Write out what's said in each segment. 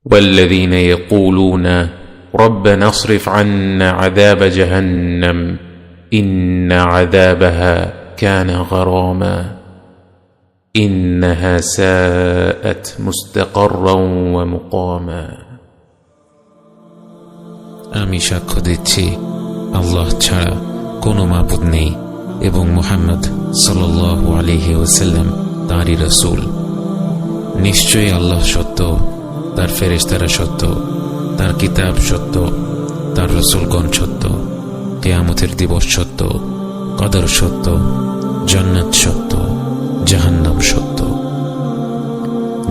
والذين يقولون ربنا اصرف عنا عذاب جهنم إن عذابها كان غراما إنها ساءت مستقرا ومقاما আমি সাক্ষ্য দিচ্ছি আল্লাহ ছাড়া কোনো মাবুদ নেই এবং মুহাম্মদ সাল্লাল্লাহু আলাইহি ওয়াসাল্লাম তাঁরই রাসূল। নিশ্চয়ই আল্লাহ সত্য, তার ফেরেশতারা সত্য, তার কিতাব সত্য, তার রাসূলগণ সত্য, কিয়ামতের দিবস সত্য, কদর সত্য, জান্নাত সত্য, জাহান্নাম সত্য।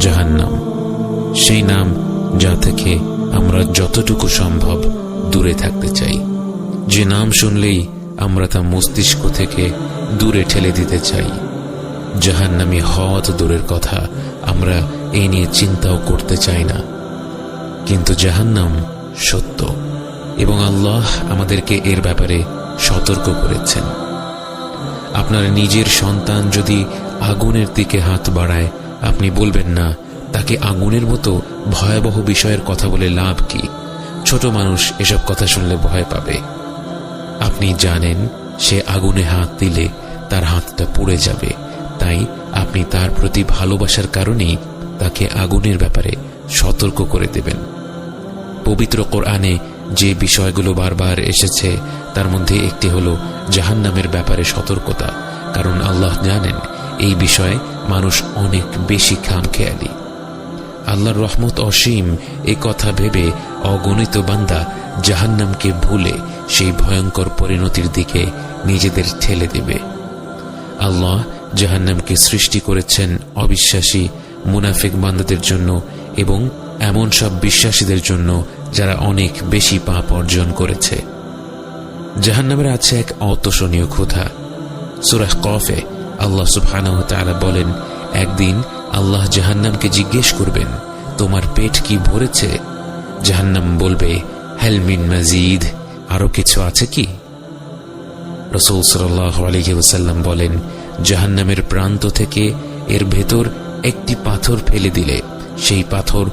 জাহান্নাম সেই নাম যা থেকে আমরা যতটুকু সম্ভব দূরে থাকতে চাই, যে নাম শুনলেই আমরা তা মস্তিষ্ক থেকে দূরে ঠেলে দিতে চাই। জাহান্নামী হওয়া তো দূরের কথা, আমরা এই নিয়ে চিন্তাও করতে চাই না। কিন্তু জাহান্নাম সত্য এবং আল্লাহ আমাদেরকে এর ব্যাপারে সতর্ক করেছেন। আপনার নিজের সন্তান যদি আগুনের দিকে হাত বাড়ায়, আপনি বলবেন না তাকে আগুনের মতো ভয়াবহ বিষয়ের কথা বলে লাভ কি? ছোট মানুষ এসব কথা শুনলে ভয় পাবে। আপনি জানেন সে আগুনে হাত দিলে তার হাতটা পুড়ে যাবে, তাই আপনি তার প্রতি ভালোবাসার কারণেই তাকে আগুনের ব্যাপারে সতর্ক করে দেবেন। পবিত্র কোরআনে যে বিষয়গুলো বারবার এসেছে তার মধ্যে একটি হলো জাহান্নামের ব্যাপারে সতর্কতা, কারণ আল্লাহ জানেন এই বিষয়ে মানুষ অনেক বেশি খামখেয়ালি। আল্লাহর রহমত অসীম এ কথা ভেবে অগণিত বান্দা জাহান্নামকে ভুলে সেই ভয়ঙ্কর পরিণতির দিকে নিজেদের ঠেলে দেবে। আল্লাহ জাহান্নামকে সৃষ্টি করেছেন অবিশ্বাসী মুনাফিক বান্দাদের জন্য এবং এমন সব বিশ্বাসীদের জন্য যারা অনেক বেশি পাপ অর্জন করেছে। জাহান্নামের আছে এক অতোষণীয় ক্ষুধা। সূরা কফে আল্লাহ সুবহানাহু ওয়া তাআলা বলেন, একদিন আল্লাহ জাহান্নামকে জিজ্ঞেস করবেন, তোমার পেট কি ভরেছে? জাহান্নাম বলবে, হাল মিন মাজিদ, আরো কিছু আছে কি? রাসূল সাল্লাল্লাহু আলাইহি ওয়াসাল্লাম বলেন, জাহান্নামের প্রান্ত থেকে এর ভেতর একটি পাথর ফেলে দিলে সেই পাথর